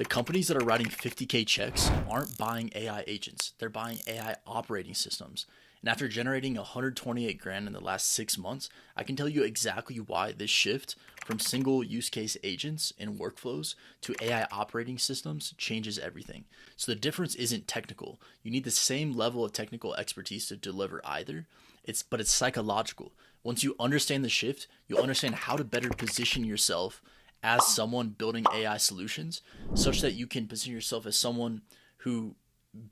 The companies that are writing 50K checks aren't buying AI agents. They're buying AI operating systems. And after generating 128 grand in the last 6 months, I can tell you exactly why this shift from single use case agents and workflows to AI operating systems changes everything. So the difference isn't technical. You need the same level of technical expertise to deliver either. But it's psychological. Once you understand the shift, you'll understand how to better position yourself as someone building AI solutions such that you can position yourself as someone who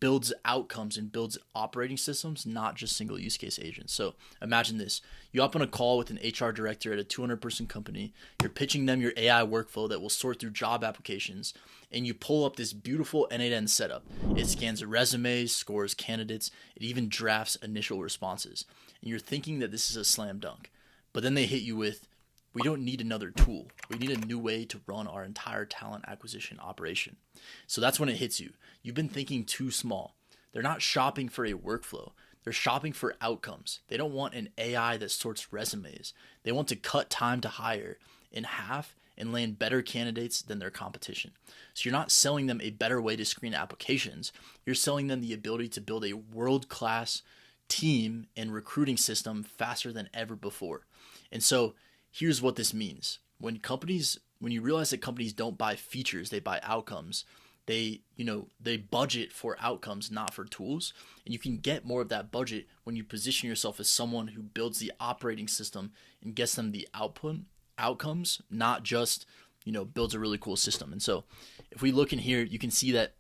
builds outcomes and builds operating systems, not just single use case agents. So imagine this. You hop on a call with an HR director at a 200-person company. You're pitching them your AI workflow that will sort through job applications, and you pull up this beautiful end-to-end setup. It scans resumes, scores candidates, it even drafts initial responses. And you're thinking that this is a slam dunk. But then they hit you with, we don't need another tool. We need a new way to run our entire talent acquisition operation. So that's when it hits you. You've been thinking too small. They're not shopping for a workflow. They're shopping for outcomes. They don't want an AI that sorts resumes. They want to cut time to hire in half and land better candidates than their competition. So you're not selling them a better way to screen applications. You're selling them the ability to build a world-class team and recruiting system faster than ever before. And so here's what this means. When you realize that companies don't buy features, they buy outcomes. They budget for outcomes, not for tools. And you can get more of that budget when you position yourself as someone who builds the operating system and gets them the outcomes, not just, builds a really cool system. And so if we look in here, you can see that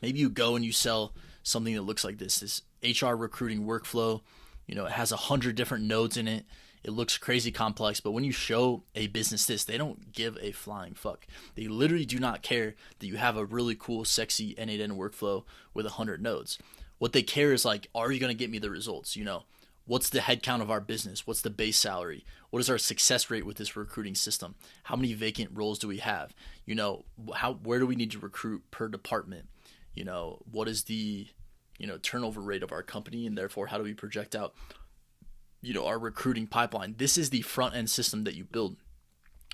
maybe you go and you sell something that looks like this HR recruiting workflow. It has 100 different nodes in it. It looks crazy complex, but when you show a business this, they don't give a flying fuck. They literally do not care that you have a really cool, sexy end-to-end workflow with 100 nodes. What they care is like, are you going to get me the results? What's the headcount of our business? What's the base salary? What is our success rate with this recruiting system? How many vacant roles do we have? Where do we need to recruit per department? What is the turnover rate of our company, and therefore how do we project out our recruiting pipeline? This is the front end system that you build.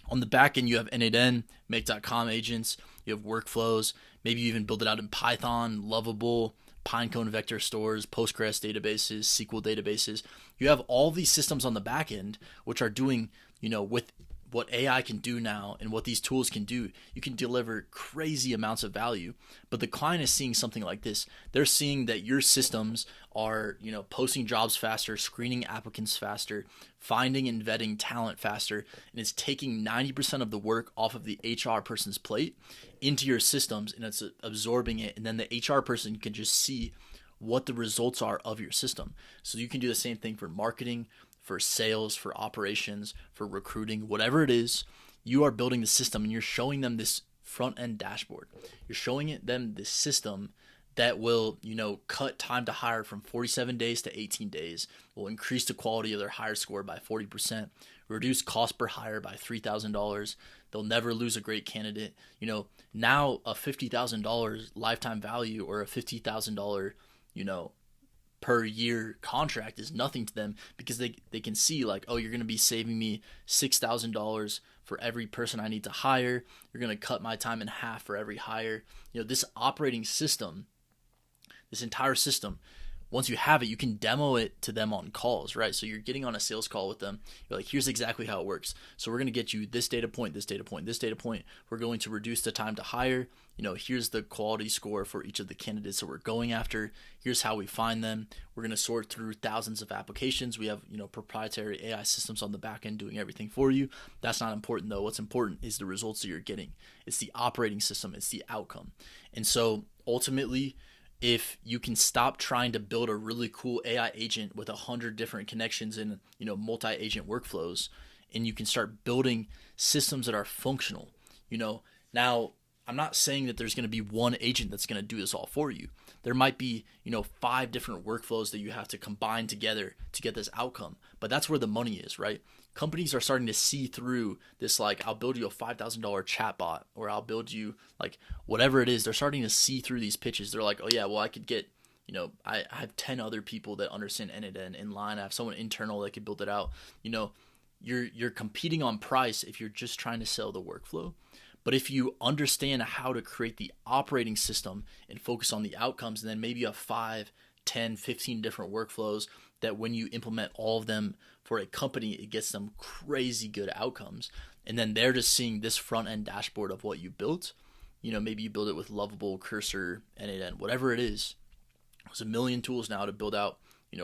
On the back end, you have end-to-end, make.com agents, you have workflows, maybe you even build it out in Python, Lovable, Pinecone vector stores, Postgres databases, SQL databases. You have all these systems on the back end, which are doing, with what AI can do now and what these tools can do, you can deliver crazy amounts of value. But the client is seeing something like this. They're seeing that your systems are, posting jobs faster, screening applicants faster, finding and vetting talent faster, and it's taking 90% of the work off of the HR person's plate into your systems, and it's absorbing it. And then the HR person can just see what the results are of your system. So you can do the same thing for marketing, for sales, for operations, for recruiting, whatever it is. You are building the system and you're showing them this front end dashboard. You're showing them this system that will, cut time to hire from 47 days to 18 days, will increase the quality of their hire score by 40%, reduce cost per hire by $3,000. They'll never lose a great candidate. Now a $50,000 lifetime value or a $50,000, per year contract is nothing to them, because they can see like, oh, you're going to be saving me $6,000 for every person I need to hire. You're going to cut my time in half for every hire. This operating system, this entire system, once you have it, you can demo it to them on calls, right? So you're getting on a sales call with them. You're like, here's exactly how it works. So we're going to get you this data point, this data point, this data point. We're going to reduce the time to hire. Here's the quality score for each of the candidates that we're going after. Here's how we find them. We're going to sort through thousands of applications. We have, proprietary AI systems on the back end doing everything for you. That's not important though. What's important is the results that you're getting. It's the operating system. It's the outcome. And so ultimately, if you can stop trying to build a really cool AI agent with 100 different connections and multi-agent workflows, and you can start building systems that are functional, now I'm not saying that there's going to be one agent that's going to do this all for you. There might be 5 different workflows that you have to combine together to get this outcome, but that's where the money is, right? Companies are starting to see through this, like, I'll build you a $5,000 chatbot, or I'll build you like whatever it is. They're starting to see through these pitches. They're like, oh yeah, well, I could get, I have 10 other people that understand end-to-end in line. I have someone internal that could build it out. You're competing on price if you're just trying to sell the workflow. But if you understand how to create the operating system and focus on the outcomes, and then maybe you have 5, 10, 15 different workflows that when you implement all of them for a company, it gets them crazy good outcomes. And then they're just seeing this front end dashboard of what you built. Maybe you build it with Lovable, Cursor, N8N, whatever it is. There's a million tools now to build out,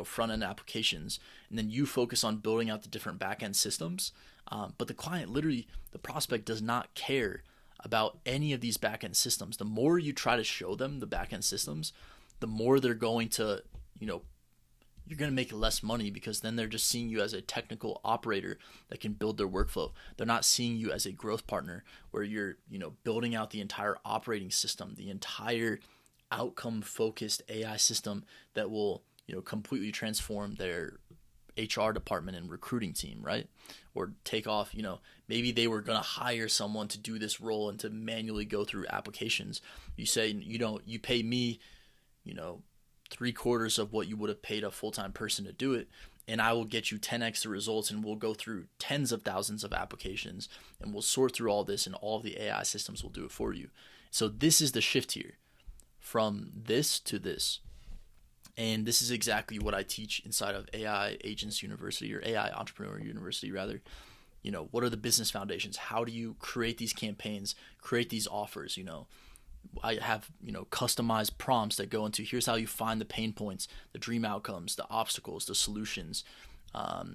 front end applications. And then you focus on building out the different back end systems. But the client, literally, the prospect does not care about any of these back end systems. The more you try to show them the back end systems, the more they're going to, you're going to make less money, because then they're just seeing you as a technical operator that can build their workflow. They're not seeing you as a growth partner where you're, building out the entire operating system, the entire outcome focused AI system that will, completely transform their HR department and recruiting team, right? Or take off, maybe they were going to hire someone to do this role and to manually go through applications. You say, you pay me, 3/4 of what you would have paid a full-time person to do it, and I will get you 10x the results, and we'll go through tens of thousands of applications, and we'll sort through all this, and all of the AI systems will do it for you. So this is the shift here, from this to this. And this is exactly what I teach inside of AI Agents University, or AI Entrepreneur University rather. What are the business foundations? How do you create these campaigns, create these offers? I have, customized prompts that go into, here's how you find the pain points, the dream outcomes, the obstacles, the solutions.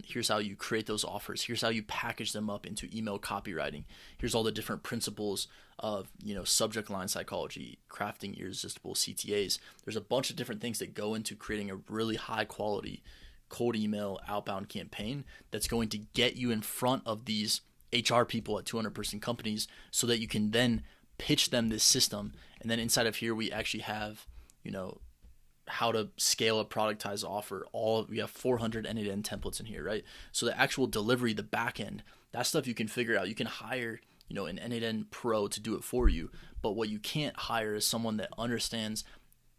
Here's how you create those offers. Here's how you package them up into email copywriting. Here's all the different principles of, subject line psychology, crafting irresistible CTAs. There's a bunch of different things that go into creating a really high quality cold email outbound campaign that's going to get you in front of these HR people at 200-person companies, so that you can then pitch them this system. And then inside of here, we actually have, how to scale a productized offer. We have 400 N8N templates in here, right? So the actual delivery, the back end, that stuff you can figure out. You can hire, an N8N pro to do it for you. But what you can't hire is someone that understands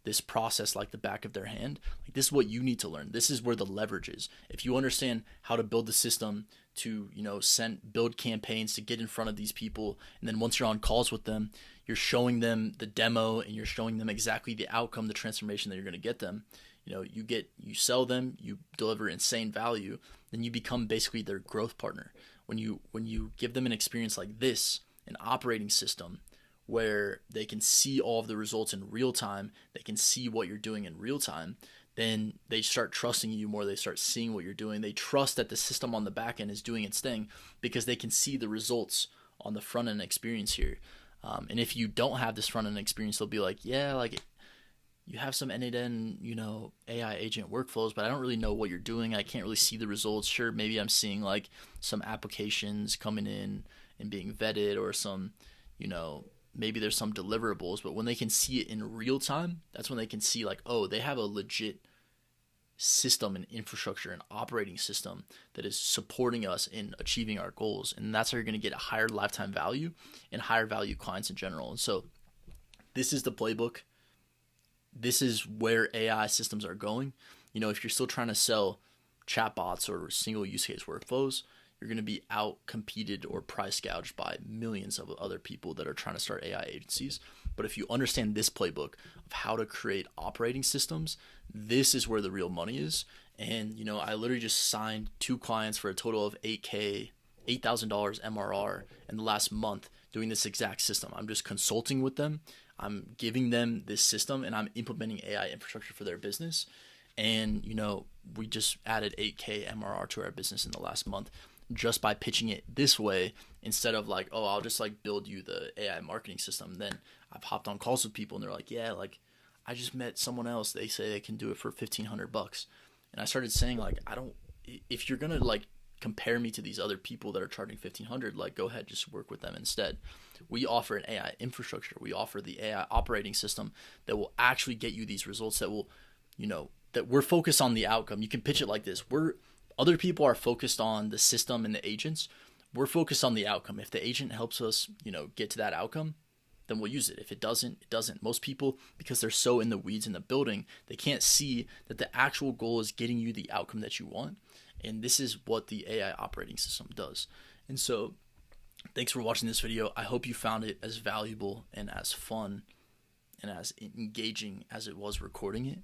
this process like the back of their hand. Like, this is what you need to learn. This is where the leverage is. If you understand how to build the system to, build campaigns to get in front of these people, and then once you're on calls with them, you're showing them the demo and you're showing them exactly the outcome, the transformation that you're going to get them. You sell them, you deliver insane value, then you become basically their growth partner. When you give them an experience like this, an operating system where they can see all of the results in real time, they can see what you're doing in real time, then they start trusting you more. They start seeing what you're doing. They trust that the system on the back end is doing its thing, because they can see the results on the front end experience here. And if you don't have this front end experience, they'll be like, yeah, like, you have some N8N, AI agent workflows, but I don't really know what you're doing. I can't really see the results. Sure, maybe I'm seeing like some applications coming in and being vetted, or some, maybe there's some deliverables, but when they can see it in real time, that's when they can see like, oh, they have a legit system and infrastructure and operating system that is supporting us in achieving our goals. And that's how you're going to get a higher lifetime value and higher value clients in general. And so this is the playbook. This is where AI systems are going. If you're still trying to sell chatbots or single use case workflows, you're going to be out competed or price gouged by millions of other people that are trying to start AI agencies. But if you understand this playbook of how to create operating systems, this is where the real money is. And, I literally just signed 2 clients for a total of $8,000 MRR in the last month doing this exact system. I'm just consulting with them. I'm giving them this system, and I'm implementing AI infrastructure for their business. And, we just added $8,000 MRR to our business in the last month, just by pitching it this way, instead of like, oh, I'll just like build you the AI marketing system. Then I've hopped on calls with people and they're like, yeah, like, I just met someone else. They say they can do it for $1,500. And I started saying, like, if you're going to like compare me to these other people that are charging $1,500, like, go ahead, just work with them instead. We offer an AI infrastructure. We offer the AI operating system that will actually get you these results, that will, that we're focused on the outcome. You can pitch it like this. Other people are focused on the system and the agents. We're focused on the outcome. If the agent helps us, get to that outcome, then we'll use it. If it doesn't, it doesn't. Most people, because they're so in the weeds in the building, they can't see that the actual goal is getting you the outcome that you want. And this is what the AI operating system does. And so Thanks for watching this video. I hope you found it as valuable and as fun and as engaging as it was recording it.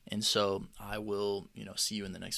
And so I will, see you in the next